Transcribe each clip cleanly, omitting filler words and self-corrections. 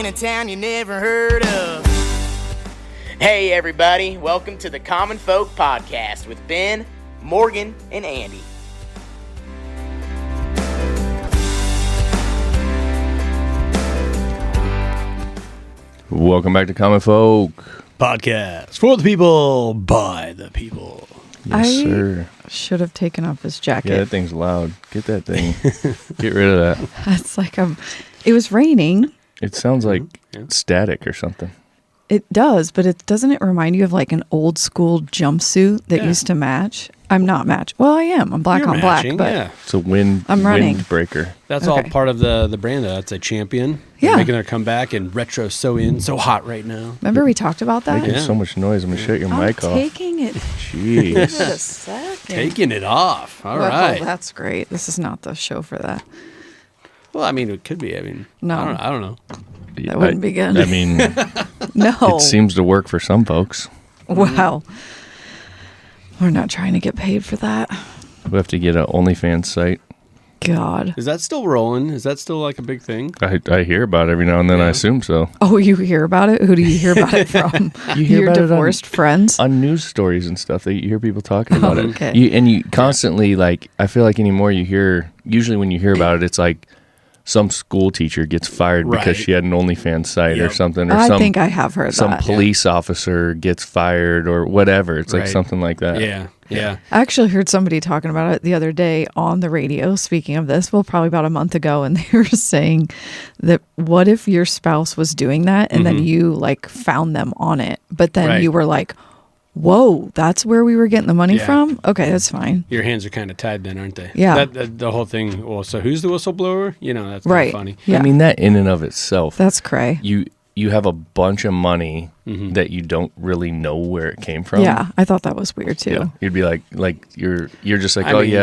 a town you never heard of. Hey everybody, welcome to the Common Folk Podcast with Ben, Morgan, and Andy. Welcome back to Common Folk Podcast for the people, by the people. Yes, sir. Should have taken off his jacket. Yeah, that thing's loud. Get that thing. Get rid of that. It's like it was raining. It sounds like static or something. It does, but doesn't it remind you of like an old school jumpsuit that used to match? I'm not match. Well, I am. I'm black on matching, black, but yeah. It's a windbreaker. That's all part of the brand. That's a champion. Yeah. They're making their comeback, and retro so hot right now. Remember we talked about that? Making so much noise. I'm going to shut your mic off. Taking it. Jeez. Give it a second. Taking it off. All right. That's great. This is not the show for that. Well, I mean, it could be. I mean, No. I don't know. That wouldn't be good. I mean, No. it seems to work for some folks. Wow. We're not trying to get paid for that. We have to get an OnlyFans site. God. Is that still rolling? Is that still like a big thing? I hear about it every now and then. I assume so. Oh, you hear about it? Who do you hear about it from? You hear Your about it divorced friends? On news stories and stuff, you hear people talking about it. Okay. You constantly, like, I feel like anymore usually when you hear about it, it's like some school teacher gets fired because she had an OnlyFans site or something. Or I think I have heard some that. police officer gets fired or whatever. It's like something like that. Yeah. I actually heard somebody talking about it the other day on the radio, speaking of this, probably about a month ago, and they were saying that what if your spouse was doing that and then you like found them on it, but then you were like, whoa, that's where we were getting the money from? Okay, that's fine. Your hands are kind of tied then, aren't they? Yeah. The whole thing, well, so who's the whistleblower? You know, that's kind of funny. Yeah. I mean, that in and of itself. That's cray. You have a bunch of money that you don't really know where it came from. Yeah, I thought that was weird too. Yeah. You'd be like you're just like, I mean,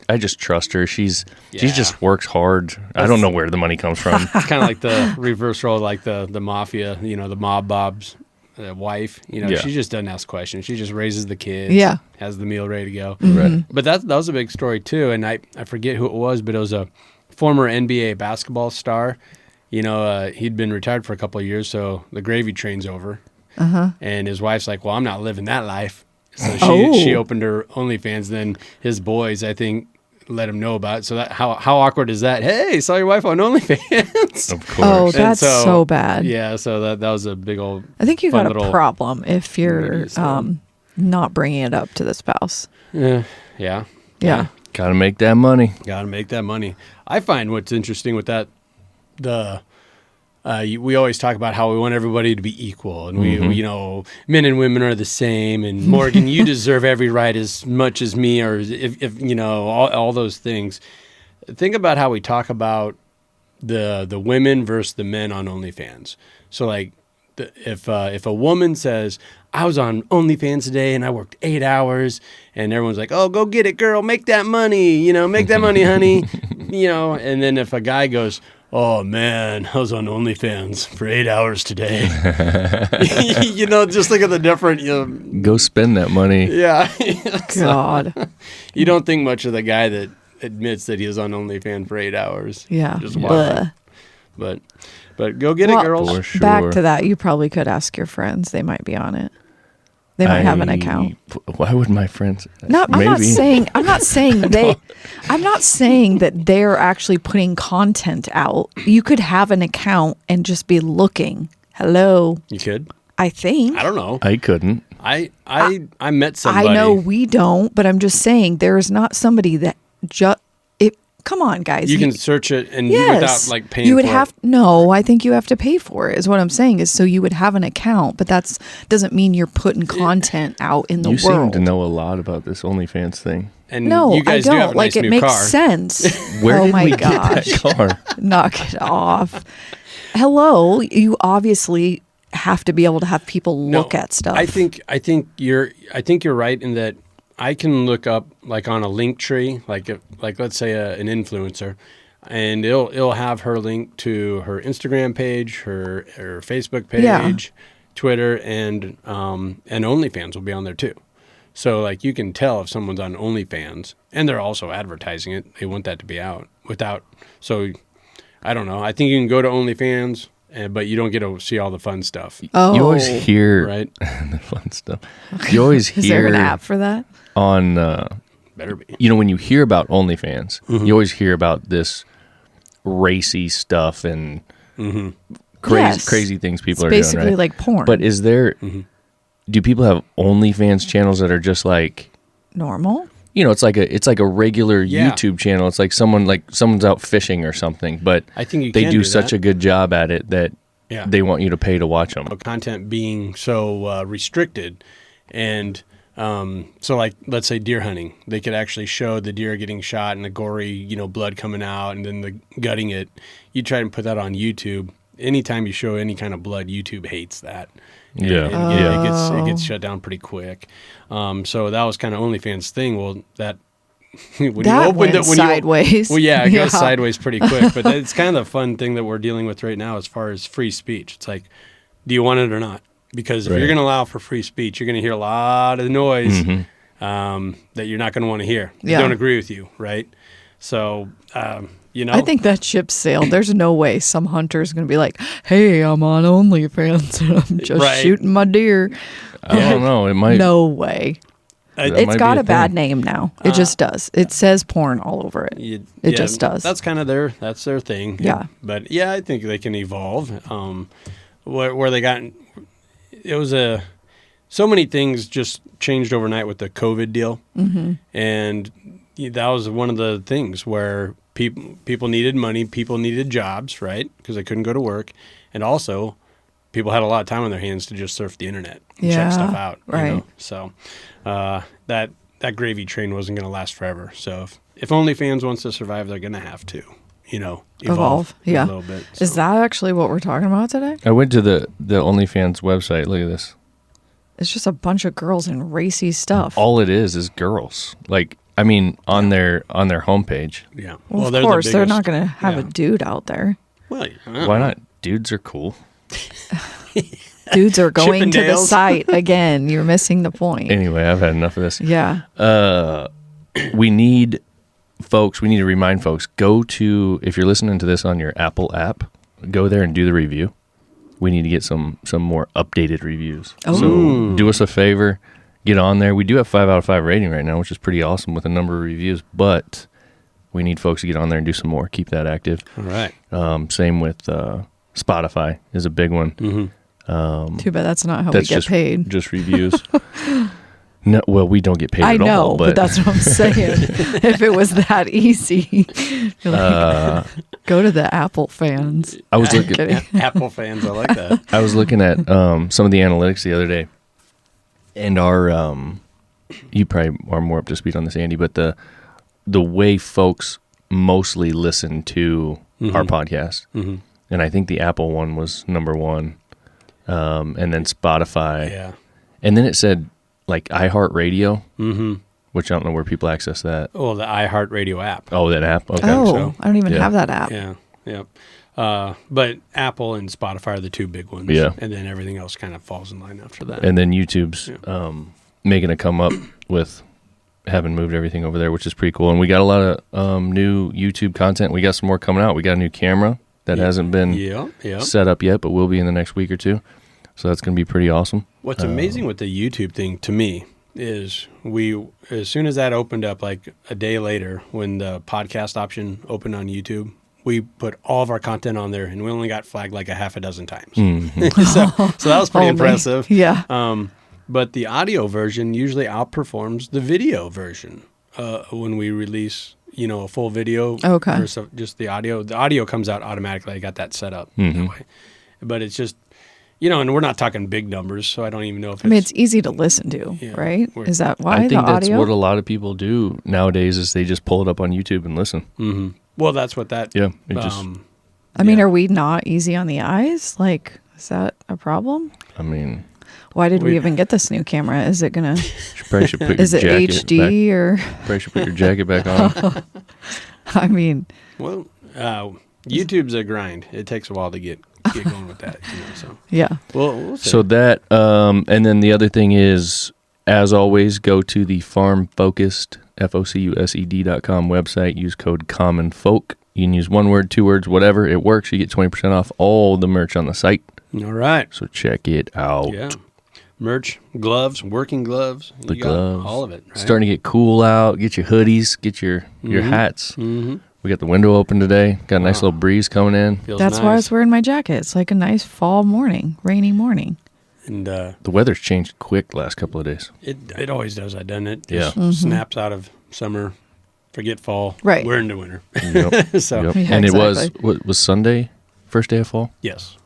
I just trust her. She just works hard. I don't know where the money comes from. It's kind of like the reverse role, like the mafia, you know, the mob Bob's wife. You know, she just doesn't ask questions. She just raises the kids. Yeah. Has the meal ready to go. Right. But that was a big story too. And I forget who it was, but it was a former NBA basketball star. You know, he'd been retired for a couple of years, so the gravy train's over. And his wife's like, well, I'm not living that life. So she opened her OnlyFans. Then his boys, I think, let him know about it. So that how awkward is that? Hey, saw your wife on OnlyFans. Of course. Oh, that's so bad. Yeah, so that was a big old. I think you got a little problem if you're not bringing it up to the spouse. Yeah. Gotta make that money. Got to make that money. I find what's interesting with that, we always talk about how we want everybody to be equal, and we, you know, men and women are the same. And Morgan, you deserve every right as much as me, or if you know, all those things. Think about how we talk about the women versus the men on OnlyFans. So like, if a woman says, I was on OnlyFans today and I worked 8 hours, and everyone's like, oh, go get it, girl, make that money, you know, make that money, honey, you know. And then if a guy goes, oh man, I was on OnlyFans for 8 hours today, you know, just look at the different. Go spend that money. Yeah. God. You don't think much of the guy that admits that he was on OnlyFans for 8 hours. Yeah. Just watching. But go get it, girls. For sure. Back to that, you probably could ask your friends. They might be on it. They might have an account. Why would my friends? No, I'm not saying I'm not saying that they're actually putting content out. You could have an account and just be looking. Hello. You could? I think. I don't know. I couldn't. I met somebody. I know we don't, but I'm just saying there is not somebody that just. Come on, guys. You can search it and without like paying. You would for have it. No. I think you have to pay for it. Is what I'm saying. Is so you would have an account, but that's doesn't mean you're putting content out in the world. You seem to know a lot lot about this OnlyFans thing. And no, you guys I don't. do have a like nice it new makes car. sense. Where oh did my we gosh! get that car? Knock it off. Hello, you obviously have to be able to have people look at stuff. I think you're right in that I can look up like on a link tree, like let's say an influencer, and it'll have her link to her Instagram page, her Facebook page, Twitter, and OnlyFans will be on there too. So like you can tell if someone's on OnlyFans, and they're also advertising it. They want that to be out without. So I don't know. I think you can go to OnlyFans but you don't get to see all the fun stuff. Oh, You always hear Right? the fun stuff. You always is there hear an app for that? on, Better be. when you hear about OnlyFans, you always hear about this racy stuff and Yes. crazy things people It's are doing, basically right? like porn. But is there, do people have OnlyFans channels that are just like, normal? it's like a regular Yeah. YouTube channel. It's like someone's out fishing or something, but I think you they can do do such that. a good job at it that Yeah. they want you to pay to watch them. Content being so restricted, and so like let's say deer hunting, they could actually show the deer getting shot and the gory blood coming out and then the gutting it. You try and put that on YouTube. Anytime you show any kind of blood, YouTube hates that. Yeah. And it gets shut down pretty quick. So that was kind of OnlyFans thing. Well, that when That went sideways. Well, yeah, it Yeah. goes sideways pretty quick. But it's kind of the fun thing that we're dealing with right now as far as free speech. It's like, do you want it or not? Because if Right. you're going to allow for free speech, you're going to hear a lot of noise that you're not going to want to hear. They Yeah. don't agree with you, right? So, I think that ship sailed. There's no way some hunter's going to be like, hey, I'm on OnlyFans and I'm just Right. shooting my deer. I don't know. It might. No way. that It's might got be a bad thing. name now. It just does. It says porn all over it. It just does. That's kind of that's their thing. Yeah. But yeah, I think they can evolve. Where they got, it was so many things just changed overnight with the COVID deal. Mm-hmm. And that was one of the things where people needed money, people needed jobs, right? Because they couldn't go to work. And also people had a lot of time on their hands to just surf the internet and check stuff out. Right. So that gravy train wasn't going to last forever. So if OnlyFans wants to survive, they're going to have to, evolve Yeah. a little bit. Is that actually what we're talking about today? I went to the OnlyFans website. Look at this. It's just a bunch of girls in racy stuff. All it is girls. Like, I mean, on their homepage. Yeah. Well, of they're course, they're biggest- not going to have yeah. a dude out there. Well, Why not? Dudes are cool. Dudes are going to the Chippendales. site again. You're missing the point. Anyway, I've had enough of this. Yeah. We need to remind folks, if you're listening to this on your Apple app, go there and do the review. We need to get some more updated reviews. Oh. So do us a favor, get on there. We do have 5 out of 5 rating right now, which is pretty awesome with a number of reviews, but we need folks to get on there and do some more. Keep that active. All right. Same with Spotify is a big one. Too bad that's not how That's we get paid. Just reviews. No, well, we don't get paid I at know, all. but that's what I'm saying. If it was that easy, you're like, go to the Apple fans. I was looking. Kidding. Apple fans, I like that. I was looking at some of the analytics the other day, and our you probably are more up to speed on this, Andy, but the way folks mostly listen to our podcast, and I think the Apple one was number 1, and then Spotify, Yeah. and then it said like iHeartRadio, which I don't know where people access that. Oh, the iHeartRadio app. Oh, that app. Okay. Oh, so. I don't even Yeah. have that app. Yeah. Yep. But Apple and Spotify are the two big ones. Yeah. And then everything else kind of falls in line after that. And then YouTube's making a come up with having moved everything over there, which is pretty cool. And we got a lot of new YouTube content. We got some more coming out. We got a new camera that hasn't been set up yet, but will be in the next week or two. So that's going to be pretty awesome. What's amazing with the YouTube thing to me is as soon as that opened up, like a day later, when the podcast option opened on YouTube, we put all of our content on there, and we only got flagged like a half a dozen times. So that was pretty Only. impressive. Yeah. But the audio version usually outperforms the video version when we release, a full video. Okay. Versus just the audio. The audio comes out automatically. I got that set up that way. But it's just, and we're not talking big numbers, so I don't even know if I mean, it's easy to listen to, Yeah. right? Is that why I think the that's audio? what a lot of people do nowadays is they just pull it up on YouTube and listen. Well, that's what that. Yeah. It just, I mean, yeah. are we not easy on the eyes? Like, is that a problem? I mean, Why did we even get this new camera? Is it gonna? you probably should put Is your it jacket HD or? Probably should put your jacket back on. I mean, Well, YouTube's a grind. It takes a while to get going with that. So yeah. we'll see. So that, and then the other thing is, as always, go to the farmfocused, FOCUSED.com website, use code COMMONFOLK, You can use 1 word, 2 words, whatever. It works. You get 20% off all the merch on the site. All right. So check it out. Yeah. Merch, gloves, working gloves. The you got gloves. all of it. Right? Starting to get cool out. Get your hoodies. Get your hats. Mm-hmm. We got the window open today. Got a nice little breeze coming in. Feels That's nice. why I was wearing my jacket. It's like a nice fall morning, rainy morning. And The weather's changed quick the last couple of days. it always does. That doesn't it? Yeah. Just snaps out of summer, forget fall. Right. We're into winter. Yep. So Yep. Yeah, And it was, exactly. what was Sunday? First day of fall? yes.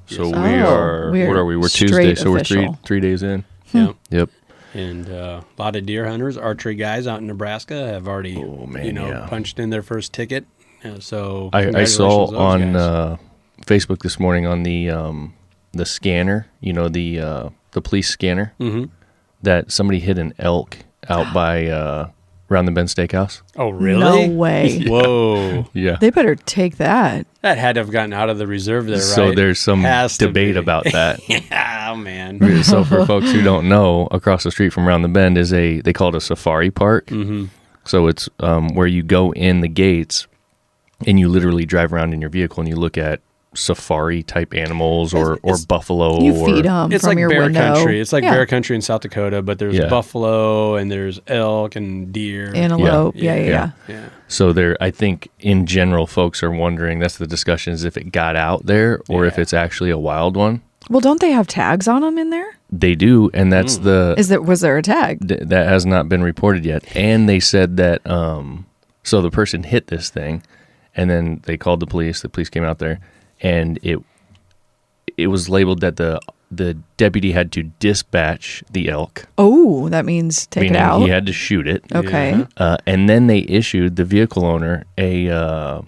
So Yes. we are, we're what are we? We're Tuesday, straight so we're official. three days in. Yeah. Yep. And a lot of deer hunters, archery guys out in Nebraska have already, Oh, man, yeah. punched in their first ticket. So I congratulations saw to those on guys. Facebook this morning on the scanner, the police scanner, that somebody hit an elk out by Round the Bend Steakhouse. Oh, really? No way. Whoa. Yeah. They better take that. That had to have gotten out of the reserve there, right? So there's some Has to debate be. about that. Oh, man. So for folks who don't know, across the street from Round the Bend is they call it a safari park. Mm-hmm. So it's where you go in the gates and you literally drive around in your vehicle and you look at safari type animals or buffalo. You or, feed them It's from like your bear window. country. It's like Yeah. bear country in South Dakota, but there's Yeah. buffalo and there's elk and deer. Antelope. Yeah. Yeah. Yeah. So I think in general, folks are wondering, that's the discussion, is if it got out there or if Yeah. it's actually a wild one. Well, don't they have tags on them in there? They do, and that's Was there a tag? that has not been reported yet. And they said that so the person hit this thing, and then they called the police. The police came out there, and it was labeled that the deputy had to dispatch the elk, Oh, that means take meaning it out. he had to shoot it. Okay. Yeah. And then they issued the vehicle owner a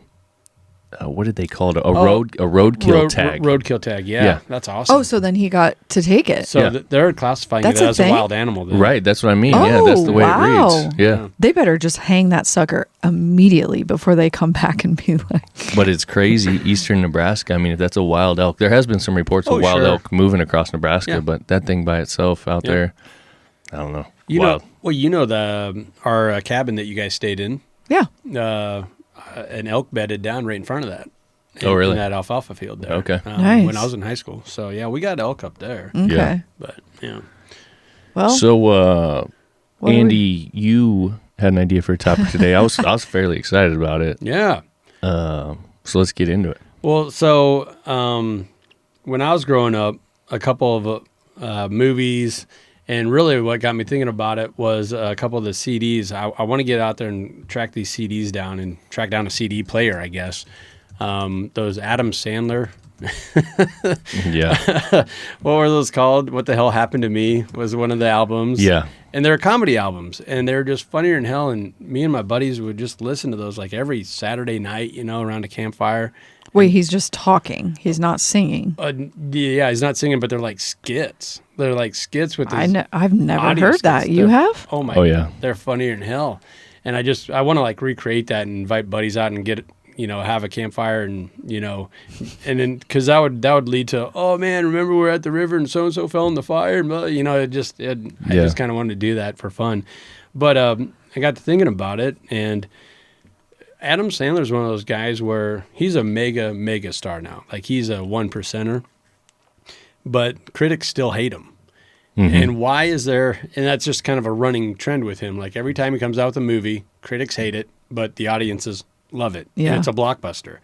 what did they call it? A roadkill tag. Roadkill tag. Yeah. Yeah. That's awesome. Oh, so then he got to take it. So Yeah. they're classifying That's it a as a thing? wild animal. Then. Right, that's what I mean. Yeah, that's the way wow. it reads. Yeah. They better just hang that sucker immediately before they come back and be like, But it's crazy, eastern Nebraska. I mean, if that's a wild elk, there has been some reports of wild sure. elk moving across Nebraska, Yeah. but that thing by itself out Yeah. there, I don't know. You Wild. know, well, you know our cabin that you guys stayed in. yeah. An elk bedded down right in front of that. Oh, really? In that alfalfa field there. Okay. Nice. When I was in high school. So, yeah, we got elk up there. Okay. Yeah. But, yeah. Well, So, what do Andy, you had an idea for a topic today. I was fairly excited about it. Yeah. So let's get into it. Well, so when I was growing up, a couple of movies, and really what got me thinking about it was a couple of the CDs. I want to get out there and track these CDs down and track down a CD player, I guess. Those Adam Sandler. Yeah. What were those called? What the Hell Happened to Me was one of the albums. Yeah. And they're comedy albums, and they're just funnier than hell. And me and my buddies would just listen to those like every Saturday night, around a campfire. wait, he's just talking. He's not singing. Yeah, he's not singing, but they're like skits. They're like skits with these I've never audio heard that. skits. You They're- have? Oh my! Oh, yeah. They're funnier than hell. And I want to like recreate that and invite buddies out and get have a campfire and and then because that would lead to, oh man, remember we were at the river and so fell in the fire, and I just kind of wanted to do that for fun. But I got to thinking about it, and Adam Sandler's one of those guys where he's a mega star now. Like he's a 1%er, but critics still hate him. Mm-hmm. And why is there, and that's just kind of a running trend with him. Like every time he comes out with a movie, critics hate it, but the audiences love it. Yeah. And it's a blockbuster.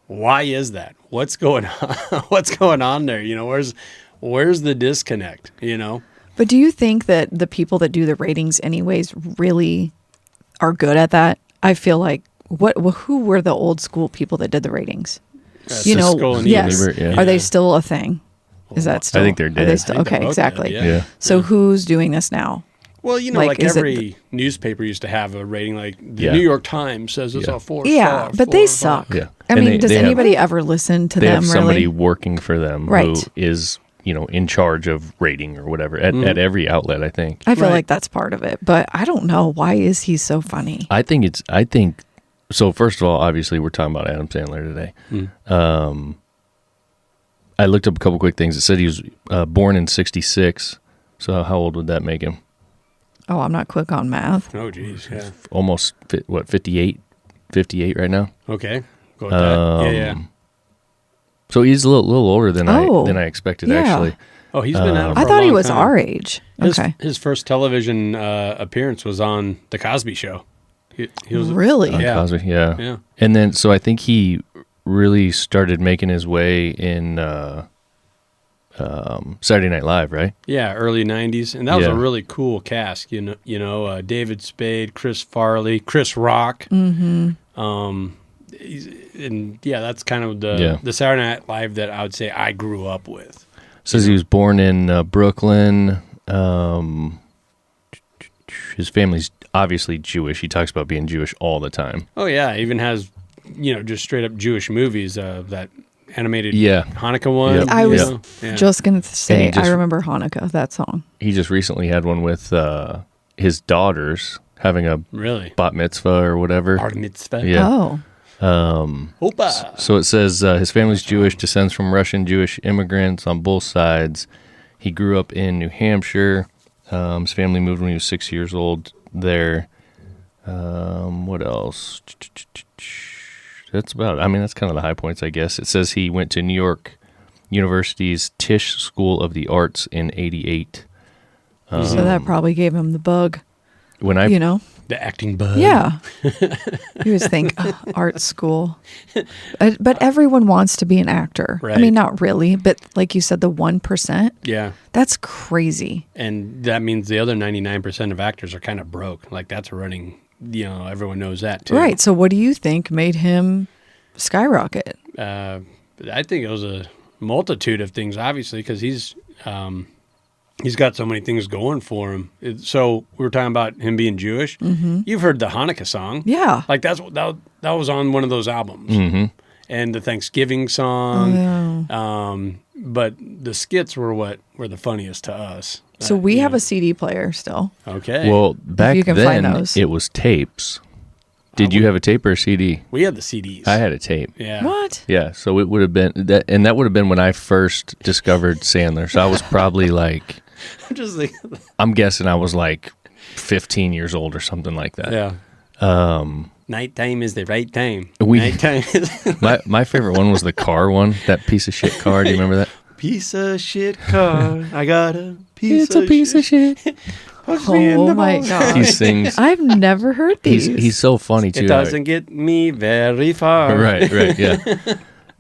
Why is that? What's going on? What's going on there? Where's the disconnect? But do you think that the people that do the ratings anyways really are good at that? I feel like who were the old school people that did the ratings? Siskel and yes. Ebert, yeah. Are they still a thing? Is that still? I think they're Are dead. they I still, think they're okay, both exactly. dead, Yeah. So who's doing this now? Well, Like, is it every newspaper used to have a rating. Like the Yeah. New York Times says it's Yeah. a 4 Yeah, star. but they suck. Yeah. I And mean, does they have- anybody ever listen to They them have somebody really? working for them who Right. is, in charge of rating or whatever at every outlet, I think. I feel Right. like that's part of it, but I don't know. Why is he so funny? I think so. First of all, obviously we're talking about Adam Sandler today. I looked up a couple quick things. It said he was born in 1966. So how old would that make him? Oh, I'm not quick on math. Oh, geez, yeah. Almost 58. 58 right now. Okay. Go with that. Yeah. So he's a little older than I expected, yeah. actually. Oh, he's been out for I a thought he long was time. our age. Okay. His first television appearance was on The Cosby Show. He was Really? On Yeah. Cosby, yeah. Yeah. And then, so I think he really started making his way in Saturday Night Live, right? Yeah, early '90s, and that was Yeah. a really cool cast. David Spade, Chris Farley, Chris Rock. Mm-hmm. And yeah, that's kind of the Saturday Night Live that I would say I grew up with. Says he was born in Brooklyn. His family's obviously Jewish. He talks about being Jewish all the time. Oh yeah, even has just straight up Jewish movies. That animated Hanukkah one. Yep. I was Yeah. just going to say, just- I remember Hanukkah, that song. He just recently had one with his daughters having a really bat mitzvah or whatever. Bar mitzvah. Yeah. Oh. Opa. So it says his family's Jewish, descends from Russian Jewish immigrants on both sides. He grew up in New Hampshire. His family moved when he was 6 years old there. What else? That's about it. I mean, that's kind of the high points, I guess. It says he went to New York University's Tisch School of the Arts in 88. So that probably gave him the bug, When I The acting bug. Yeah. You always think, art school. But everyone wants to be an actor. Right. I mean, not really, but like you said, the 1%. Yeah. That's crazy. And that means the other 99% of actors are kind of broke. Like that's a running, everyone knows that too. Right. So what do you think made him skyrocket? I think it was a multitude of things, obviously, because he's got so many things going for him. So we were talking about him being Jewish. Mm-hmm. You've heard the Hanukkah song. Yeah. Like that was on one of those albums. Mm-hmm. And the Thanksgiving song. Oh, yeah. But the skits were what were the funniest to us. So we have a CD player still. Okay. Well, back you can find then, those. it was tapes. Did you have a tape or a CD? We had the CDs. I had a tape. Yeah. What? Yeah, so it would have been that, and that would have been when I first discovered Sandler. So I was probably like, I'm just like, I'm guessing I was like 15 years old or something like that. yeah. Nighttime is the right time. We- Nighttime is My favorite one was the car one, that piece of shit car. Do you remember that? piece of shit car. I got a piece It's a piece of shit. Oh my God. He sings. I've never heard these. He's so funny too. It doesn't get me very far. Right, yeah.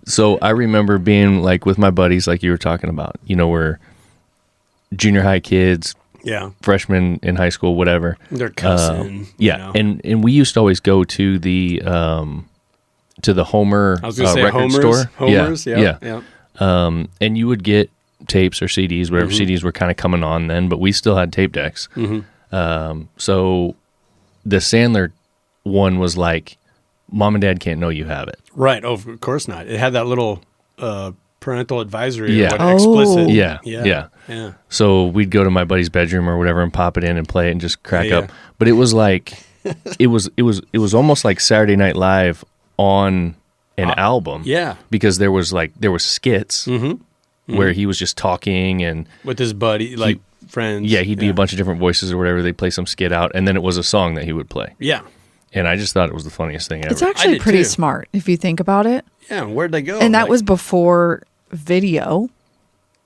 So I remember being like with my buddies, like you were talking about. We're junior high kids, Yeah. freshmen in high school, whatever. They're cussing. Yeah, and we used to always go to the Homer I was going to say record Homer's. store. Homer's, yeah. yeah. And you would get tapes or CDs, whatever Mm-hmm. CDs were kind of coming on then, but we still had tape decks. Mm-hmm. So the Sandler one was like, Mom and Dad can't know you have it. Right. Oh, of course not. It had that little parental advisory. Yeah. Or what, explicit. Yeah. Yeah. So we'd go to my buddy's bedroom or whatever and pop it in and play it and just crack Yeah. up. But it was like, it was almost like Saturday Night Live on an album. Yeah. Because there was skits where he was just talking and With his buddy, like friends. yeah, he'd be a bunch of different voices or whatever. They'd play some skit out and then it was a song that he would play. Yeah. And I just thought it was the funniest thing ever. It's actually did pretty too. smart if you think about it. Yeah. Where'd they go? And that Like- was before video,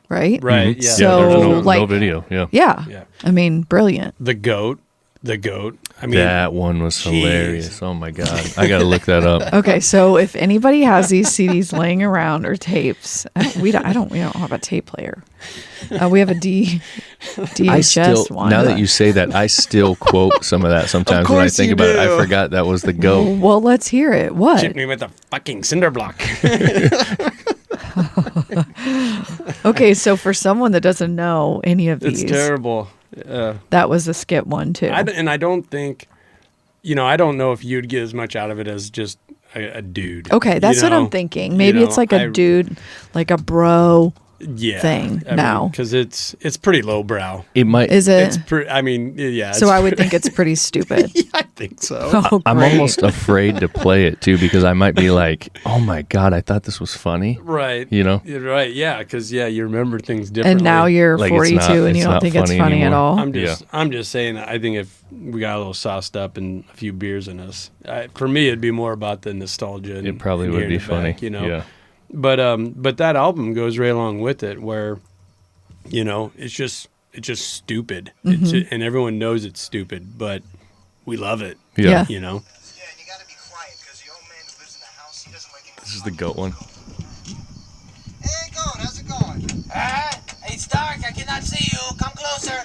right? right. Yeah. So, there was no like- video. Yeah. Yeah. Yeah. I mean, brilliant. The goat. I mean, That one was hilarious. Oh my God. I got to look that up. Okay, so if anybody has these CDs laying around or tapes, we don't have a tape player. We have a DHS one. Now that you say that, I still quote some of that sometimes when I course think you about it. do. I forgot that was the goat. Well, let's hear it. What? hit me with a fucking cinder block. Okay, so for someone that doesn't know any of It's these, terrible. that was a skit one too. I don't think, I don't know if you'd get as much out of it as just a dude. Okay, that's You what I'm know? thinking. Maybe it's like a dude, like a bro thing now. Because it's pretty lowbrow. It might. Is it? Yeah. So I would think it's pretty stupid. Yeah, I think so. Oh, I'm great. almost afraid to play it too because I might be like, oh my God, I thought this was funny. Right. You know? You're right. Yeah. Because you remember things differently. And now you're Like, 42 and you it's don't not think it's funny at anymore. all. I'm just saying. I think if we got a little sauced up and a few beers in us, for me it'd be more about the nostalgia. And, It probably and would be hearing it funny. back, you know. Yeah. But that album goes right along with it, where, it's just stupid, Mm-hmm. and everyone knows it's stupid, but we love it. Yeah. Yeah. You know. Yeah, and you gotta be quiet because the old man who lives in the house, he doesn't like anyone. This is the goat one. Hey, goat, how's it going? It's dark. I cannot see you. Come closer.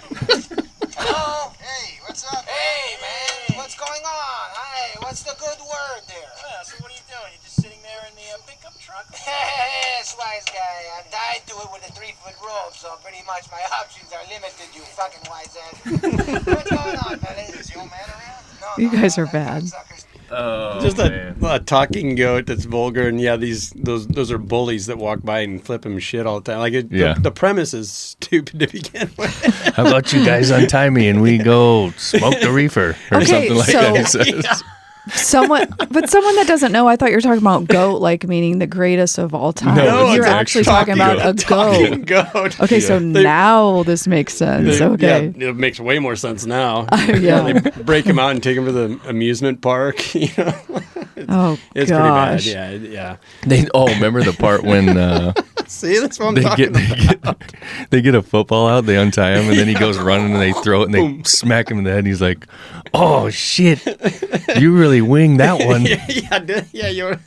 Hello? Hey, what's up? Hey, man. What's going on? Hey, what's the good word there? So what are you doing? You just sitting there in the pickup truck? Yes, wise guy. I'm tied to it with a 3-foot rope, so pretty much my options are limited, you fucking wise ass. What's going on, fellas? Is the old man around? No, You guys are bad. cocksuckers. Oh, Just a talking goat that's vulgar, and those are bullies that walk by and flip him shit all the time. Like the premise is stupid to begin with. How about you guys untie me and we go smoke the reefer or Okay, something like so- that? He says. Someone that doesn't know, I thought you were talking about goat, like meaning the greatest of all time. No, You're it's actually talking talking about a Talking goat. goat. Okay, so now this makes sense. Okay. Yeah, it makes way more sense now. Yeah. They break him out and take him to the amusement park. Oh, It's gosh. pretty bad. Yeah. Remember the part when See, that's what I'm they talking about. they get a football out, they untie him, and then he goes running and they throw it and they smack him in the head and he's like, oh shit, you really winged that one. yeah, you're.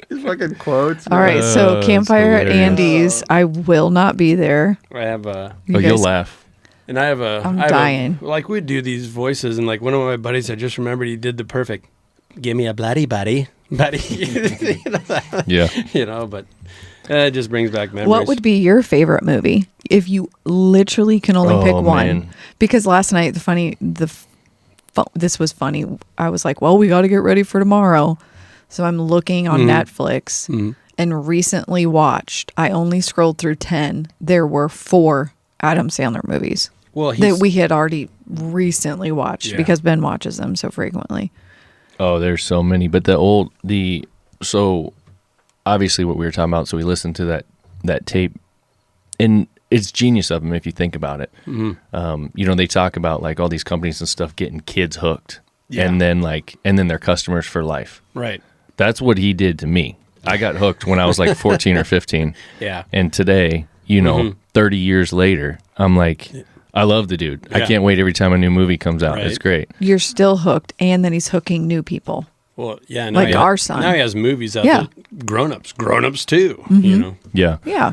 His fucking quotes. All right, so it's campfire at hilarious. Andy's. I will not be there. I have a. You You'll guys- laugh. And I have a. I'm I have dying. like we'd do these voices, and like one of my buddies, I just remembered he did the perfect. Give me a bloody buddy, buddy. Yeah. But it just brings back memories. What would be your favorite movie if you literally can only pick one? Man. Because last night this was funny. I was like, well, we got to get ready for tomorrow. So I'm looking on Netflix and recently watched, I only scrolled through 10. There were 4 Adam Sandler movies Well, that we had already recently watched Yeah. because Ben watches them so frequently. Oh, there's so many. But so obviously what we were talking about, so we listened to that tape, and it's genius of them if you think about it. They talk about like all these companies and stuff getting kids hooked, Yeah. and then they're customers for life. Right. That's what he did to me. I got hooked when I was like 14 or 15. Yeah. And today, 30 years later, I'm like, I love the dude. I Yeah. can't wait every time a new movie comes out. Right. It's great. You're still hooked, and then he's hooking new people. Well, yeah. Like he our son. Now he has movies out. Yeah. That grown-ups too. You know. Yeah. Yeah.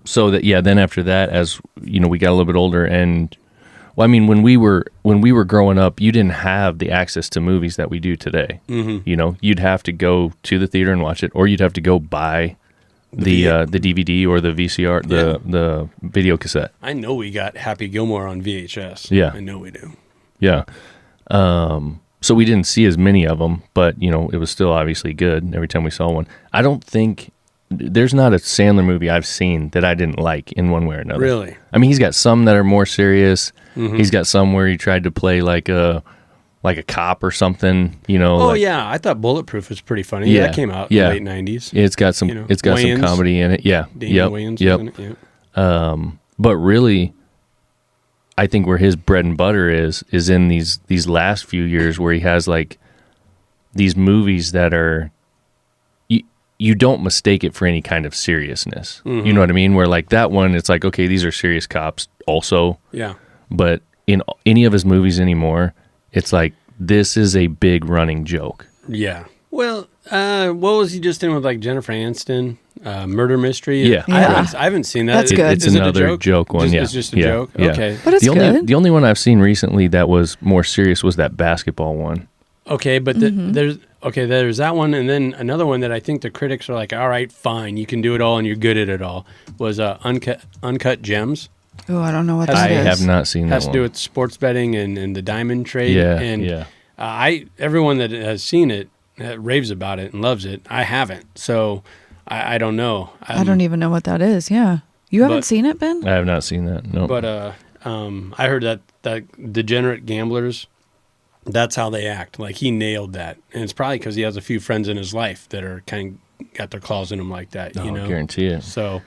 So that then after that, as we got a little bit older, and when we were growing up, you didn't have the access to movies that we do today. You'd have to go to the theater and watch it, or you'd have to go buy the DVD or the VCR, the video cassette. I know we got Happy Gilmore on VHS. Yeah. I know we do. Yeah. So we didn't see as many of them, but it was still obviously good every time we saw one. I don't think there's not a Sandler movie I've seen that I didn't like in one way or another. Really? I mean, he's got some that are more serious. He's got some where he tried to play like a cop or somthing. Oh yeah, I thought Bulletproof was pretty funny. Yeah. That came out Yeah. in the late '90s. It's got some. It's got Wayans. some comedy in it. Yeah. Damon Wayans was in it. Yeah. But really, I think where his bread and butter is in these last few years, where he has like these movies that are you don't mistake it for any kind of seriousness. You know what I mean? Where like that one, it's like, okay, these are serious cops also. Yeah. But in any of his movies anymore, it's like this is a big running joke. Yeah. Well, what was he just in with like Jennifer Aniston? Murder Mystery? Yeah. I haven't seen that. That's good. It's Is it a another joke one. It's just a Yeah. joke? Yeah. Okay. But it's good. The only one I've seen recently that was more serious was that basketball one. Okay, but there's that one, and then another one that I think the critics are like, all right, fine, you can do it all and you're good at it all, was Uncut Gems. Oh, I don't know what Has- that I is. have not seen that Has to one. do with sports betting and the diamond trade. Yeah, and yeah. everyone that has seen it raves about it and loves it. I haven't, so I don't know. I don't even know what that is. Yeah. You haven't But- seen it, Ben? I have not seen that. No. But I heard that degenerate gamblers, that's how they act. Like he nailed that, and it's probably because he has a few friends in his life that are kind of got their claws in him like that. You know, guarantee it. So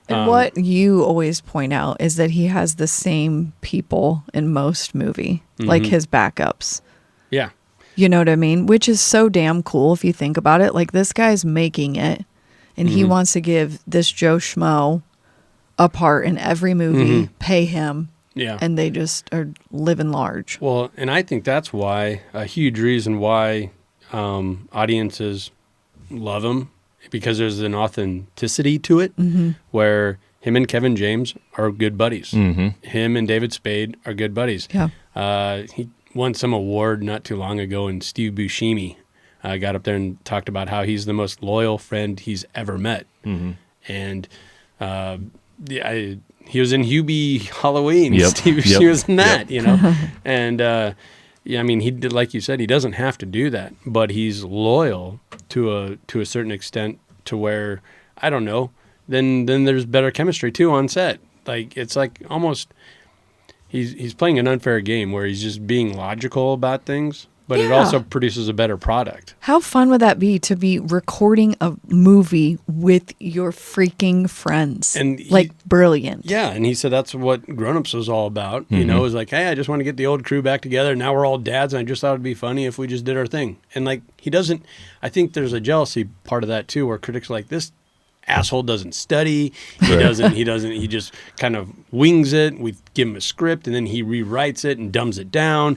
And what you always point out is that he has the same people in most movie, like his backups. yeah, You know what I mean? Which is so damn cool if you think about it. Like this guy's making it, and he wants to give this Joe Schmo a part in every movie, pay him, yeah. and they just are living large. Well, and I think that's why a huge reason why audiences love him, because there's an authenticity to it, where him and Kevin James are good buddies. Him and David Spade are good buddies. Yeah. He won some award not too long ago, and Steve Buscemi got up there and talked about how he's the most loyal friend he's ever met. And he was in Hubie Halloween. Yep. Steve Buscemi was in that, Yep. you know. And yeah, I mean, he did, like you said, he doesn't have to do that, but he's loyal to a certain extent, to where, I don't know, then there's better chemistry too on set. Like it's like almost he's playing an unfair game where he's just being logical about things, but it Yeah. also produces a better product. How fun would that be to be recording a movie with your freaking friends? And he- like brilliant. Yeah, and he said that's what Grown Ups was all about. You know, it was like, hey, I just want to get the old crew back together. Now we're all dads, and I just thought it'd be funny if we just did our thing. And like, he doesn't. I think there's a jealousy part of that too, where critics are like, this asshole doesn't study. He doesn't. He just kind of wings it. We give him a script, and then he rewrites it and dumbs it down,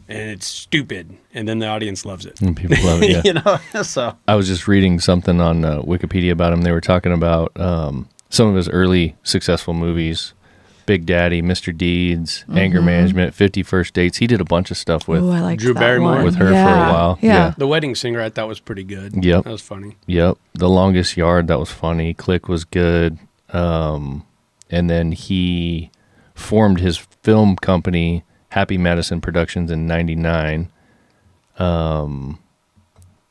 and it's stupid. And then the audience loves it. And people love it. Yeah. You know, so I was just reading something on Wikipedia about him. They were talking about some of his early successful movies: Big Daddy, Mr. Deeds, Anger Management, 50 First Dates. He did a bunch of stuff with. Ooh, I like Drew that Barrymore. one. With her for a Yeah. while. Yeah. Yeah. The Wedding Singer, I thought was pretty good. Yep. That was funny. Yep. The Longest Yard, that was funny. Click was good. And then he formed his film company, Happy Madison Productions, in '99.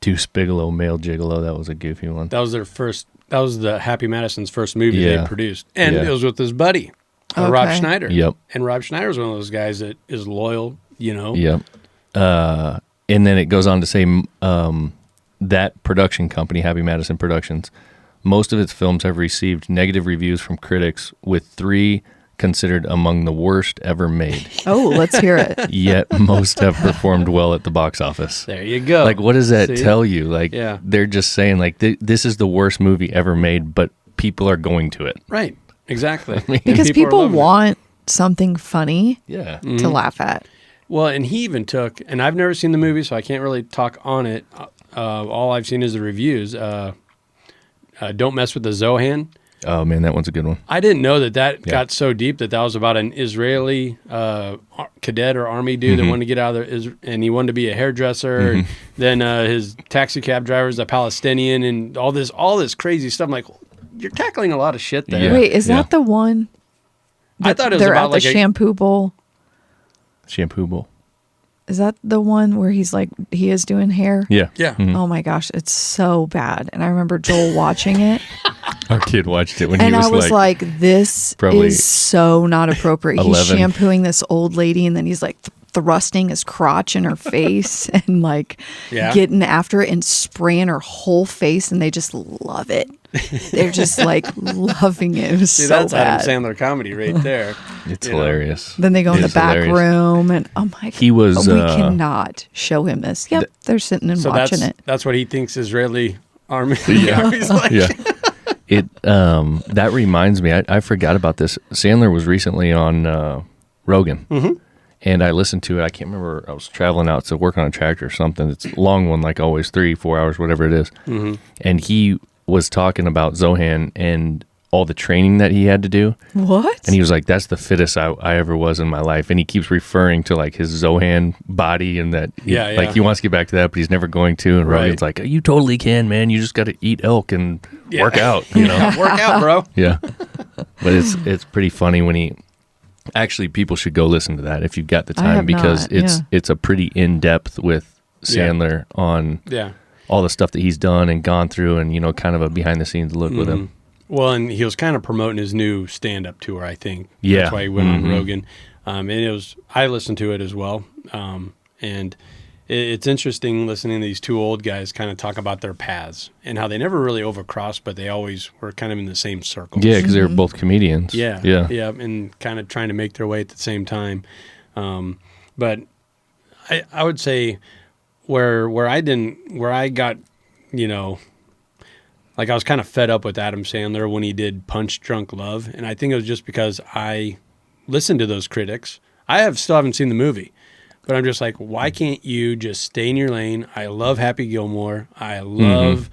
Deuce Bigelow, Male Gigolo, that was a goofy one. That was their first. That was the Happy Madison's first movie Yeah. they produced, and Yeah. it was with his buddy, Rob Okay. Schneider. Yep. And Rob Schneider's one of those guys that is loyal. You know. Yep. And then it goes on to say that production company, Happy Madison Productions, most of its films have received negative reviews from critics, with 3 considered among the worst ever made. Oh, let's hear it. Yet most have performed well at the box office. There you go. Like, what does that See? tell you? Like, Yeah. they're just saying, like, this is the worst movie ever made, but people are going to it. Right. Exactly. Because And people are loving it. want something funny Yeah. to laugh at. Well, and he even took, and I've never seen the movie, so I can't really talk on it. All I've seen is the reviews. Don't Mess with the Zohan. Oh, man, that one's a good one. I didn't know that Yeah. got so deep that was about an Israeli cadet or army dude that wanted to get out of there, and he wanted to be a hairdresser. And then his taxi cab driver is a Palestinian, and all this crazy stuff. I'm like, you're tackling a lot of shit there. Yeah. Wait, is that the one? I thought it was they're about at like the a shampoo bowl. Shampoo Bowl. Is that the one where he's like he is doing hair? Yeah. yeah. Oh my gosh, it's so bad. And I remember Joel watching it, Our kid watched it when and he was, I was like, "This probably is so not appropriate." He's 11. shampooing this old lady, and then he's like thrusting his crotch in her face and like Yeah. getting after it and spraying her whole face, and they just love it. They're just like loving it. It was See, so that's bad. Adam Sandler comedy right there. it's you know. hilarious. Then they go in It the is back hilarious. room, and oh my! He was, we cannot show him this. Yep, they're sitting and So watching it. that's what he thinks Israeli army. Yeah. army's like. Yeah. It that reminds me, I forgot about this. Sandler was recently on Rogan, and I listened to it. I can't remember. I was traveling out to work on a tractor or something. It's a long one, like always, 3-4 hours, whatever it is. And he was talking about Zohan and all the training that he had to do. What? And he was like, that's the fittest I ever was in my life. And he keeps referring to like his Zohan body and that he, Yeah, like yeah. he wants to get back to that, but he's never going to. And Right. Rogan's like, you totally can, man. You just got to eat elk and work out, you know? Work out, bro. Yeah. But it's pretty funny when he actually, people should go listen to that if you've got the I time, have because not, yeah. it's a pretty in-depth with Sandler on Yeah. all the stuff that he's done and gone through, and kind of a behind the scenes look with him. Well, and he was kind of promoting his new stand-up tour, I think. Yeah. That's why he went on Rogan. And I listened to it as well. And it's interesting listening to these two old guys kind of talk about their paths and how they never really overcrossed, but they always were kind of in the same circles. Yeah, because they were both comedians. Yeah. And kind of trying to make their way at the same time. But I would say where I got, like I was kind of fed up with Adam Sandler when he did Punch Drunk Love, and I think it was just because I listened to those critics. I still haven't seen the movie, but I'm just like, why can't you just stay in your lane? I love Happy Gilmore. I love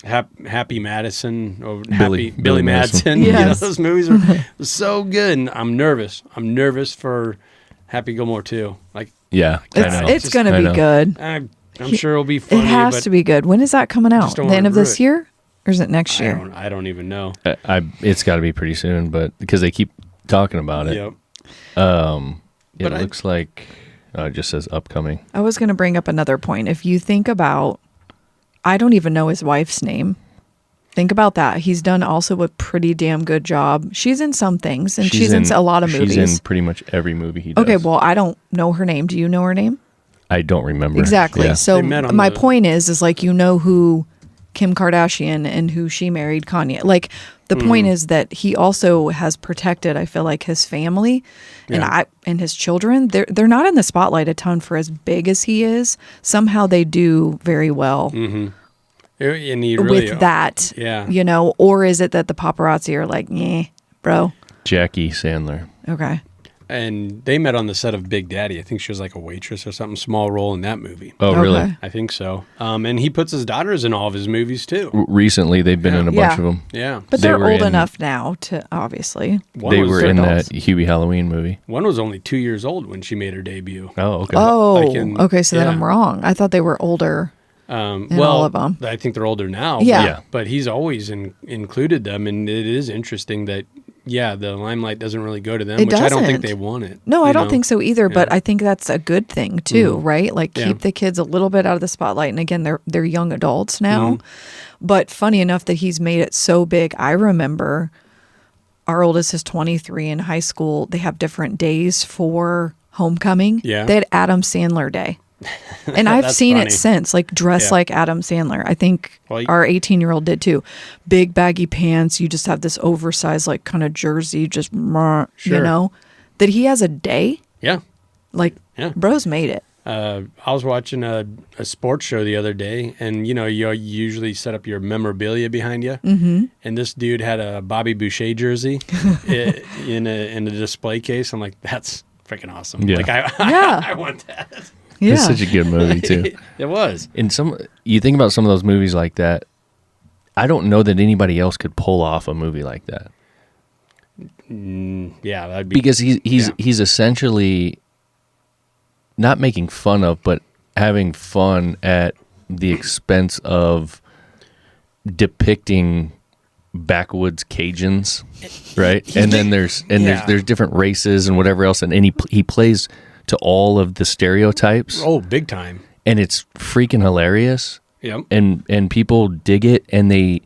Happy Madison or Billy Madison. Yes. Those movies are so good, and I'm nervous. I'm nervous for Happy Gilmore too. Like, Yeah, it's going to be good. I'm sure it'll be funny. It has to be good. When is that coming out? The end of this year? Or is it next year? I don't even know. It's got to be pretty soon, but because they keep talking about it. Yep. It looks like it just says upcoming. I was going to bring up another point. If you think about, I don't even know his wife's name. Think about that. He's done also a pretty damn good job. She's in some things, and she's in a lot of movies. She's in pretty much every movie he does. Okay, well, I don't know her name. Do you know her name? I don't remember. Exactly. Yeah. So my point is like, who Kim Kardashian and who she married, Kanye. Like, the point is that he also has protected, I feel like, his family and his children. They're not in the spotlight a ton for as big as he is. Somehow they do very well. Mm-hmm. And he really, with that, yeah. Or is it that the paparazzi are like, bro? Jackie Sandler. Okay. And they met on the set of Big Daddy. I think she was like a waitress or something, small role in that movie. Oh, really? I think so. And he puts his daughters in all of his movies too. Recently, they've been in a bunch of them. Yeah. But they're old enough now to, obviously. They were in that Hubie Halloween movie. One was only 2 years old when she made her debut. Oh, okay. Oh, okay. So then I'm wrong. I thought they were older. All of them. I think they're older now. Yeah. But he's always included them. And it is interesting that, the limelight doesn't really go to them, which I don't think they want it. No, I don't think so either. Yeah. But I think that's a good thing too, right? Like keep the kids a little bit out of the spotlight. And again, they're young adults now. But funny enough that he's made it so big. I remember our oldest is 23 in high school. They have different days for homecoming. Yeah. They had Adam Sandler Day. And I've seen it since, like dress like Adam Sandler. I think our 18-year-old did too. Big baggy pants. You just have this oversized, like kind of jersey, just, that he has a day. Yeah. Like, bro's made it. I was watching a sports show the other day, and you usually set up your memorabilia behind you. Mm-hmm. And this dude had a Bobby Boucher jersey in a display case. I'm like, that's freaking awesome. Yeah. Like I want that. Yeah. It's such a good movie too. It was. You think about some of those movies like that. I don't know that anybody else could pull off a movie like that. Yeah, that'd be because he's essentially not making fun of, but having fun at the expense of depicting backwoods Cajuns, right? And then there's different races and whatever else, and he plays to all of the stereotypes. Oh, big time. And it's freaking hilarious. Yep. And people dig it, and they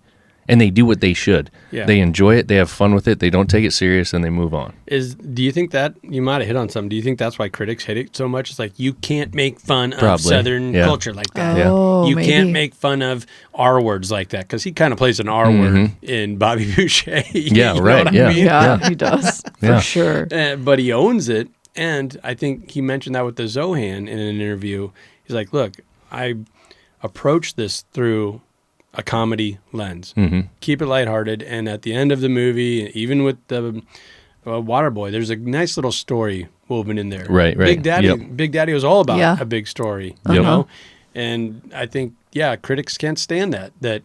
do what they should. Yeah. They enjoy it, they have fun with it, they don't take it serious, and they move on. Do you think that you might have hit on something? Do you think that's why critics hate it so much? It's like you can't make fun of Southern culture like that. Oh, you maybe. Can't make fun of R words like that, because he kind of plays an R word in Bobby Boucher. Yeah, right. Yeah. Yeah, he does for sure. But he owns it, and I think he mentioned that with the Zohan in an interview. He's like, "Look, I approach this through a comedy lens. Keep it lighthearted, and at the end of the movie, even with the Waterboy, there's a nice little story woven in there. Right. Big Daddy was all about a big story, you know. And I think critics can't stand that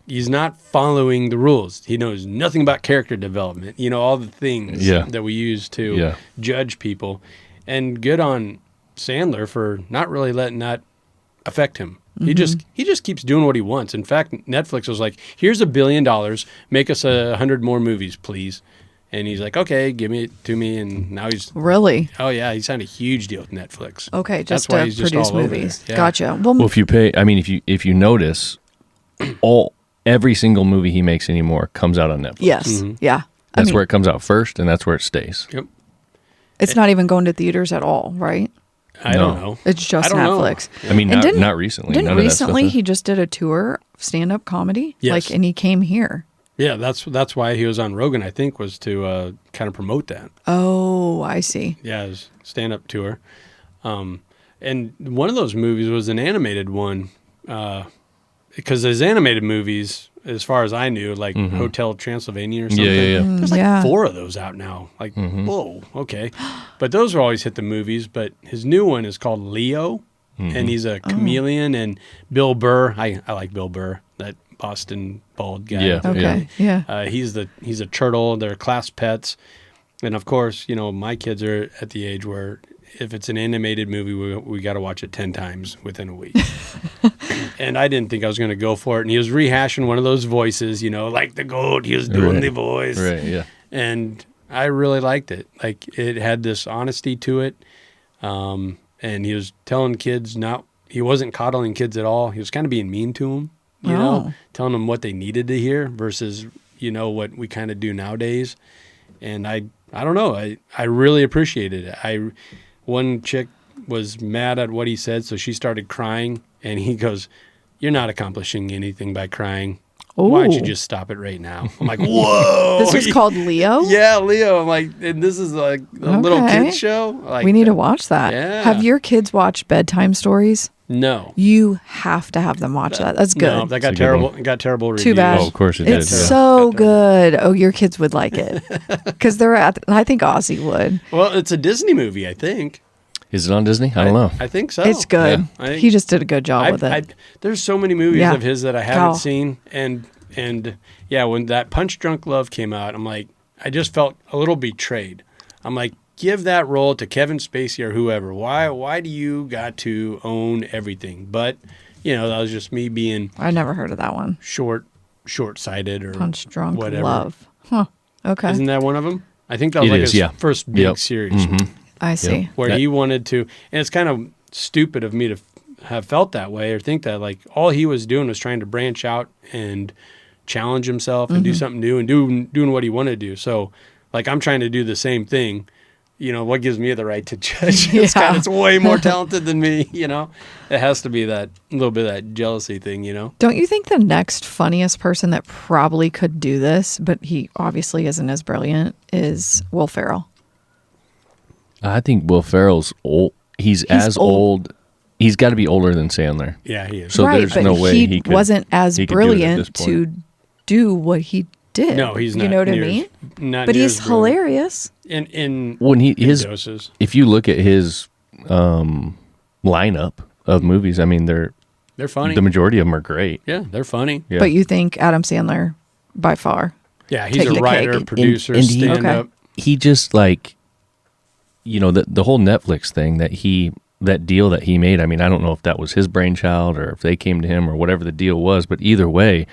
he's not following the rules. He knows nothing about character development. All the things that we use to judge people. And good on Sandler for not really letting that affect him. He just keeps doing what he wants. In fact, Netflix was like, "Here's $1 billion. Make us 100 more movies, please." And he's like, okay, give it to me. And now he's Really? oh yeah, he signed a huge deal with Netflix. Okay, just That's why to he's just produce all over movies. there. Yeah. Gotcha. Well, if you pay, I mean, if you notice, every single movie he makes anymore comes out on Netflix. yes. Yeah. That's where it comes out first, and that's where it stays. Yep. It's not even going to theaters at all, right? I No. don't know. It's just I don't know. Netflix. I mean, And not recently. Didn't None of that stuff recently is. he just did a tour of stand-up comedy? Yes. And he came here. Yeah, that's why he was on Rogan, I think, was to kind of promote that. Oh, I see. Yeah, his stand-up tour. And one of those movies was an animated one, because his animated movies, as far as I knew, like Hotel Transylvania or something. Yeah. There's like Yeah. 4 of those out now. Like, whoa, okay. But those are always hit the movies. But his new one is called Leo, and he's a chameleon. And Bill Burr, I like Bill Burr, that Boston bald guy. Yeah. Okay. Yeah. He's a turtle. They're class pets, and of course, my kids are at the age where if it's an animated movie, we got to watch it 10 times within a week. And I didn't think I was going to go for it. And he was rehashing one of those voices, like the goat. He was doing the voice, Right, yeah. and I really liked it. Like it had this honesty to it, and he was telling kids he wasn't coddling kids at all. He was kind of being mean to them. Telling them what they needed to hear versus, what we kind of do nowadays. And I don't know. I really appreciated it. One chick was mad at what he said, so she started crying, and he goes, "You're not accomplishing anything by crying. Why don't you Ooh. just stop it right now?" I'm like, whoa. This was called Leo? Yeah, Leo. I'm like, and this is like a little Okay. kid show. Like, We need to watch that. Yeah. Have your kids watched bedtime stories? No. You have to have them watch that. That's good. No, that got It's a good terrible. one. It got terrible reviews. Too bad. Oh, of course it It's did. Yeah. so good. Oh, your kids would like it. Because I think Ozzy would. Well, it's a Disney movie, I think. Is it on Disney? I don't know. I think so. It's good. Yeah. I think- He just did a good job with it. There's so many movies Yeah. of his that I haven't Wow. seen, and yeah, when that Punch Drunk Love came out, I'm like, I just felt a little betrayed. I'm like, give that role to Kevin Spacey or whoever. Why do you got to own everything? But that was just me being I never heard of that one. short-sighted or Punch Drunk whatever. Love. Huh. Okay. Isn't that one of them? I think that was It like is, his yeah. first big Yep. series. I see. Where That- he wanted to, and it's kind of stupid of me to have felt that way or think that, like, all he was doing was trying to branch out and challenge himself and do something new and doing what he wanted to do. So, like, I'm trying to do the same thing. What gives me the right to judge? It's way more talented than me. It has to be that little bit of that jealousy thing. Don't you think the next funniest person that probably could do this, but he obviously isn't as brilliant, is Will Ferrell? I think Will Ferrell's old. He's as old. He's got to be older than Sandler. Yeah, he is. So right, there's but no way he he could, wasn't as he could do it at this brilliant point. to do what he did. No, he's not. You know what I near mean? as- Not But near he's as brilliant. hilarious. In when his doses. if you look at his lineup of movies, I mean They're funny. the majority of them are great. Yeah, they're funny. Yeah. But you think Adam Sandler by far? Yeah, he's Take a the writer, cake. producer, And he- stand Okay. up. he just like the whole Netflix thing that deal that he made. I mean, I don't know if that was his brainchild or if they came to him or whatever the deal was, but either way,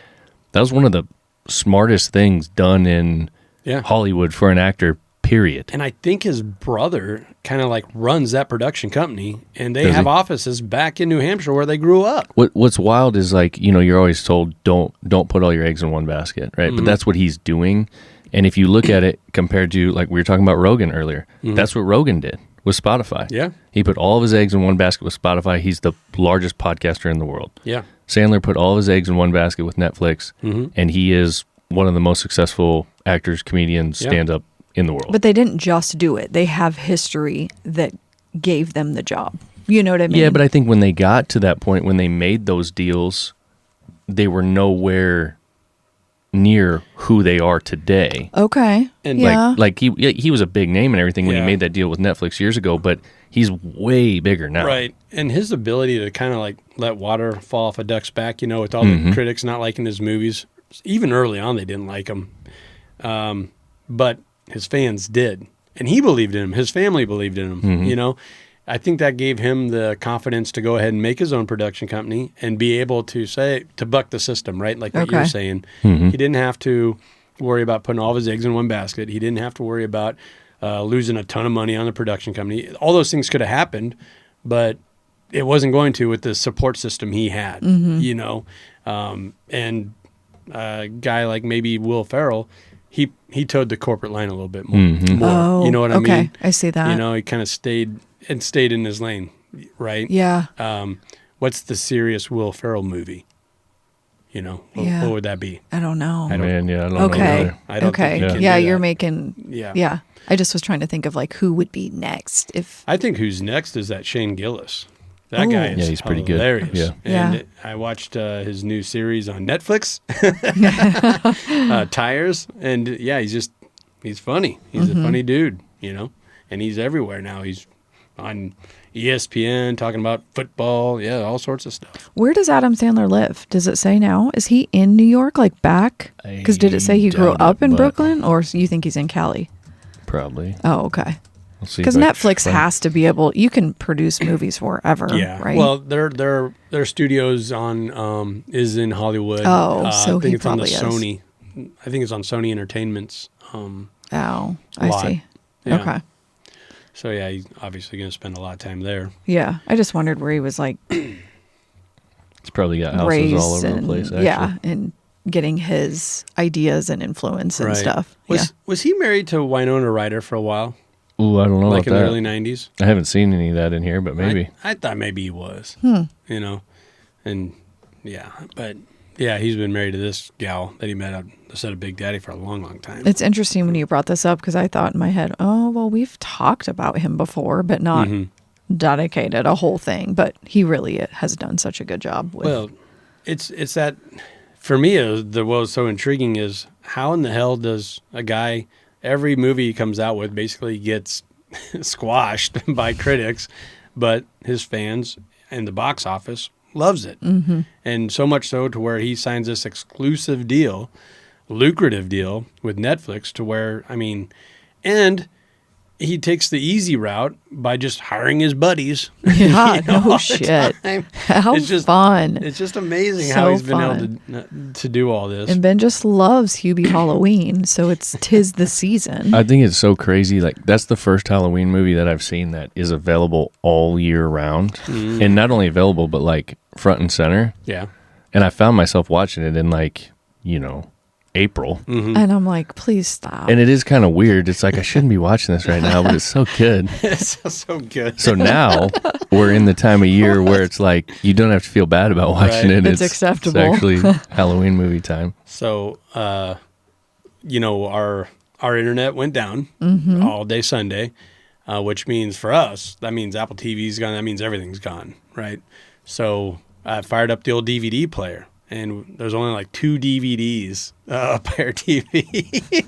that was one of the smartest things done in Yeah. Hollywood for an actor, period. And I think his brother kind of like runs that production company, and they Does have he? offices back in New Hampshire where they grew up. What's wild is like, you're always told don't put all your eggs in one basket, right? But that's what he's doing. And if you look at it compared to, like we were talking about Rogan earlier, that's what Rogan did with Spotify. Yeah. He put all of his eggs in one basket with Spotify. He's the largest podcaster in the world. Yeah. Sandler put all of his eggs in one basket with Netflix, and he is one of the most successful actors, comedians, Yeah. stand-up in the world. But they didn't just do it. They have history that gave them the job. You know what I mean? Yeah, but I think when they got to that point, when they made those deals, they were nowhere near who they are today. Okay. And yeah. Like he was a big name and everything when Yeah. he made that deal with Netflix years ago, but he's way bigger now. Right. And his ability to kind of like let water fall off a duck's back, with all the critics not liking his movies. Even early on, they didn't like him. But his fans did. And he believed in him. His family believed in him, I think that gave him the confidence to go ahead and make his own production company and be able to buck the system, right? Like what you're Okay. saying. He didn't have to worry about putting all of his eggs in one basket. He didn't have to worry about losing a ton of money on the production company. All those things could have happened, but it wasn't going to with the support system he had, you know. And a guy like maybe Will Ferrell, he towed the corporate line a little bit more. Oh, you know what I mean? Okay, I see that. You know, he kind of stayed in his lane, right? Yeah. What's the serious Will Ferrell movie? You know, Yeah. what would that be? I don't know. I don't- Man, yeah, I don't know. Okay. either. I don't think Okay. he can Yeah, do you're that. making. Yeah. Yeah. I just was trying to think of like who would be next if. I think who's next is that Shane Gillis. That Ooh. guy is Yeah, he's pretty good. hilarious. Yeah. And Yeah. I watched his new series on Netflix, Tires, and yeah, he's funny. He's a funny dude, you know, and he's everywhere now. He's on ESPN talking about football, yeah, all sorts of stuff. Where does Adam Sandler live? Does it say now? Is he in New York, like back? Because did it say he grew doubt up it, in but- Brooklyn, or you think he's in Cali? Probably. Oh, okay. We'll see Because if I Netflix find- has to be able. You can produce movies wherever. Yeah, Right. well, their studios on is in Hollywood. Oh, so I think he it's on the probably is. Sony. I think it's on Sony Entertainment's. Oh, I lot. see. Yeah. Okay. So yeah, he's obviously going to spend a lot of time there. Yeah. I just wondered where he was like It's probably got houses raised all over and the place. Actually. yeah, and getting his ideas and influence and stuff. Was he married to Winona Ryder for a while, Ooh, I don't know like in about the that. early '90s? I haven't seen any of that in here, but maybe. I thought maybe he was. Hmm. You know, and yeah, but yeah, he's been married to this gal that he met at the set of Big Daddy for a long, long time. It's interesting when you brought this up because I thought in my head, oh, well, we've talked about him before, but not dedicated a whole thing. But he really has done such a good job with. Well, it's that for me. What was so intriguing is how in the hell does a guy every movie he comes out with basically gets squashed by critics, but his fans and the box office loves it, and so much so to where he signs this exclusive deal, lucrative deal with Netflix, to where and he takes the easy route by just hiring his buddies. Yeah, you know, no all the shit. time. How It's just fun. It's just amazing So how he's been fun. able to do all this. And Ben just loves Hubie Halloween, so it's 'tis the season. I think it's so crazy. Like, that's the first Halloween movie that I've seen that is available all year round. And not only available, but like front and center. Yeah. And I found myself watching it in like, April. And I'm like, please stop. And it is kind of weird. It's like, I shouldn't be watching this right now, but it's so good. It's so good. So now we're in the time of year where it's like, you don't have to feel bad about watching Right. it. It's acceptable. It's actually Halloween movie time. So, our internet went down all day Sunday, which means for us, that means Apple TV's gone. That means everything's gone, right? So I fired up the old DVD player, and there's only like 2 DVDs up per TV.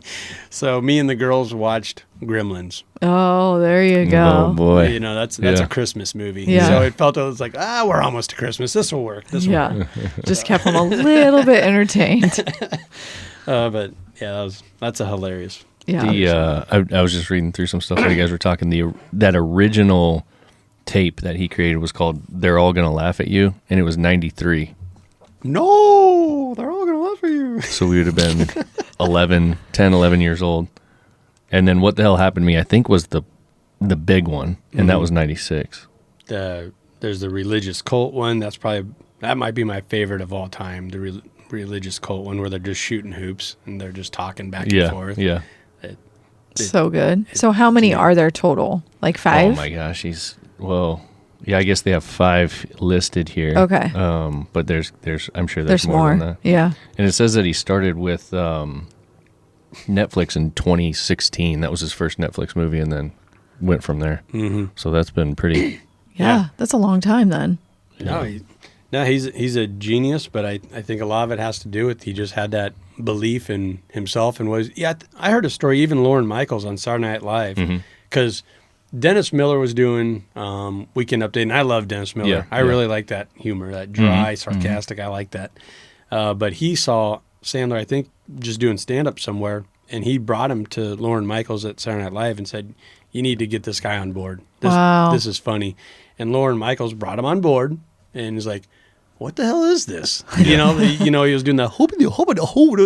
So me and the girls watched Gremlins. Oh, there you go. Oh, boy. You know, that's Yeah. a Christmas movie. Yeah. So it felt like, we're almost to Christmas. This will work. This will work. Yeah. Just kept them a little bit entertained. But yeah, that's a hilarious. Yeah. I was just reading through some stuff while you guys were talking. That original tape that he created was called "They're All Gonna Laugh at You," and it was '93. No, they're all gonna laugh at you. So we would have been 11 years old. And then What the Hell Happened to Me, I think, was the big one, and that was '96. There's the religious cult one. That might be my favorite of all time. The religious cult one where they're just shooting hoops and they're just talking back and forth. Yeah. So good. So how many are there total? Like 5? Oh my gosh, yeah, I guess they have 5 listed here. Okay. But there's I'm sure There's more more. than that. Yeah. And it says that he started with Netflix in 2016. That was his first Netflix movie, and then went from there. Mm-hmm. So that's been pretty. Yeah. That's a long time then. No, he's a genius, but I think a lot of it has to do with he just had that belief in himself and was. Yeah, I heard a story, even Lorne Michaels on Saturday Night Live, because Dennis Miller was doing Weekend Update, and I love Dennis Miller. Yeah, I really like that humor, that dry, sarcastic. I like that. But he saw Sandler, I think, just doing stand-up somewhere, and he brought him to Lorne Michaels at Saturday Night Live and said, you need to get this guy on board. This is funny. And Lorne Michaels brought him on board, and he's like, what the hell is this? You know, he was doing the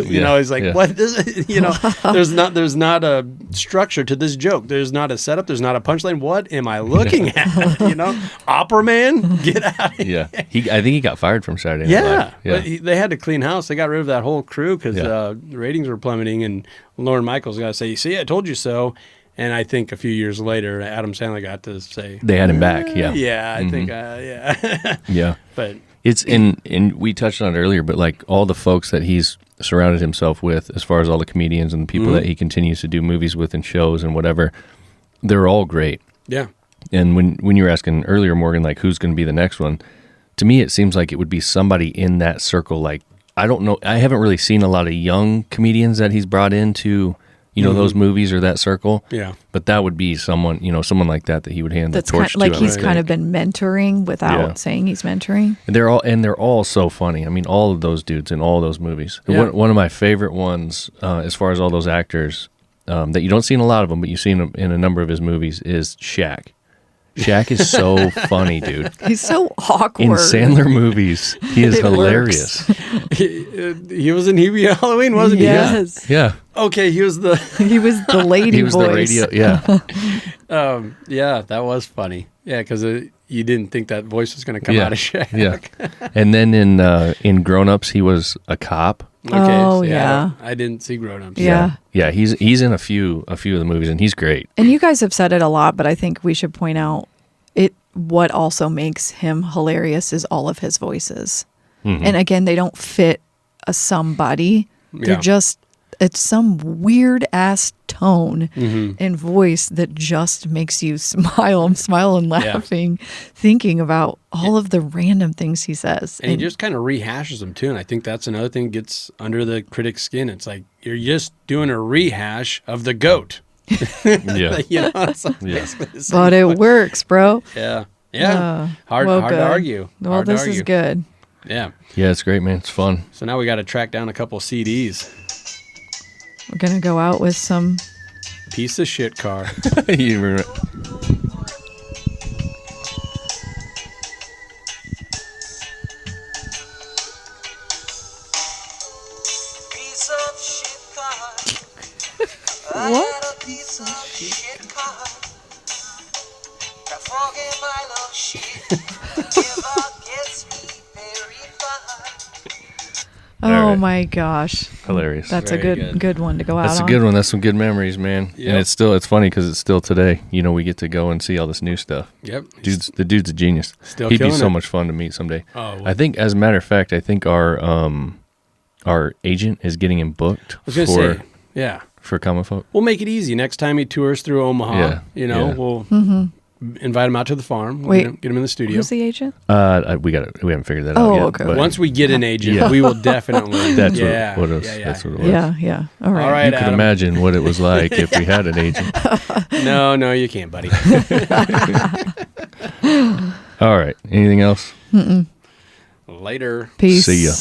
you know, he's like, Yeah. what is it? You know, there's not a structure to this joke. There's not a setup. There's not a punchline. What am I looking at? You know, opera man, get out of here. Yeah. I think he got fired from Saturday Night Yeah, Live. Yeah. but they had to clean house. They got rid of that whole crew because Yeah. ratings were plummeting, and Lorne Michaels got to say, "See, I told you so." And I think a few years later, Adam Sandler got to say, They had him back. Yeah. "Yeah, I think, yeah." Yeah. But It's and we touched on it earlier, but like all the folks that he's surrounded himself with, as far as all the comedians and the people that he continues to do movies with and shows and whatever, they're all great. yeah, And when you were asking earlier, Morgan, like who's going to be the next one, to me it seems like it would be somebody in that circle. Like I don't know, I haven't really seen a lot of young comedians that he's brought into, you know, those movies or that circle. yeah. But that would be someone, you know, someone like that he would hand That's the torch kind, like to. he's I kind of think. been mentoring without saying he's mentoring. And they're all so funny. I mean, all of those dudes in all those movies. Yeah. One of my favorite ones, as far as all those actors, that you don't see in a lot of them, but you see in a number of his movies, is Shaq. Shaq is so funny, dude. He's so awkward. In Sandler movies, he is It hilarious. He was in Hubie Halloween, wasn't Yes. Yeah, he? Okay, he was the. He was the lady he was voice. the radio. Yeah, Yeah, that was funny. Yeah, because you didn't think that voice was going to come yeah, out of Shaq. yeah. And then in Grown Ups, he was a cop. Okay, Oh, so yeah. I didn't see Grown Ups. Yeah. Yeah, he's in a few of the movies, and he's great. And you guys have said it a lot, but I think we should point out what also makes him hilarious is all of his voices. And again, they don't fit a somebody. They're Yeah. just, it's some weird ass tone and voice that just makes you smile. I'm smiling, laughing, thinking about all of the random things he says. And he just kind of rehashes them too. And I think that's another thing that gets under the critic's skin. It's like you're just doing a rehash of the goat. Yeah, You know, it's like Yeah. basically the same but it voice. works, bro. Yeah. Yeah. Hard well, to good. argue. Well, Hard to this is argue. good. Yeah. yeah, it's great, man. It's fun. So now we got to track down a couple CDs. We're going to go out with some. Piece of shit car. You remember- Piece of shit car. I What? had a piece of shit car. The fog in my love shit never gets me very far. All Oh right. my gosh. Hilarious. That's a Very good good. one to go out That's a on. good one. That's some good memories, man. Yep. And it's funny because it's still today. You know, we get to go and see all this new stuff. Yep. The dude's a genius. Still He'd be killing so it. much fun to meet someday. Oh, well. I think, as a matter of fact, I think our agent is getting him booked I was going to for say, yeah. for Common Folk. We'll make it easy. Next time he tours through Omaha, Yeah, you know, yeah. we'll invite him out to the farm. We'll Wait. get him in the studio. Who's the agent? We haven't figured that Oh, out yet. okay. but Once we get an agent, Yeah. we will definitely. That's yeah, what it was. Yeah, yeah. That's what it was. Yeah. All right. All right. You could Adam. imagine what it was like if we had an agent. No, you can't, buddy. All right. Anything else? Later. Peace. See ya.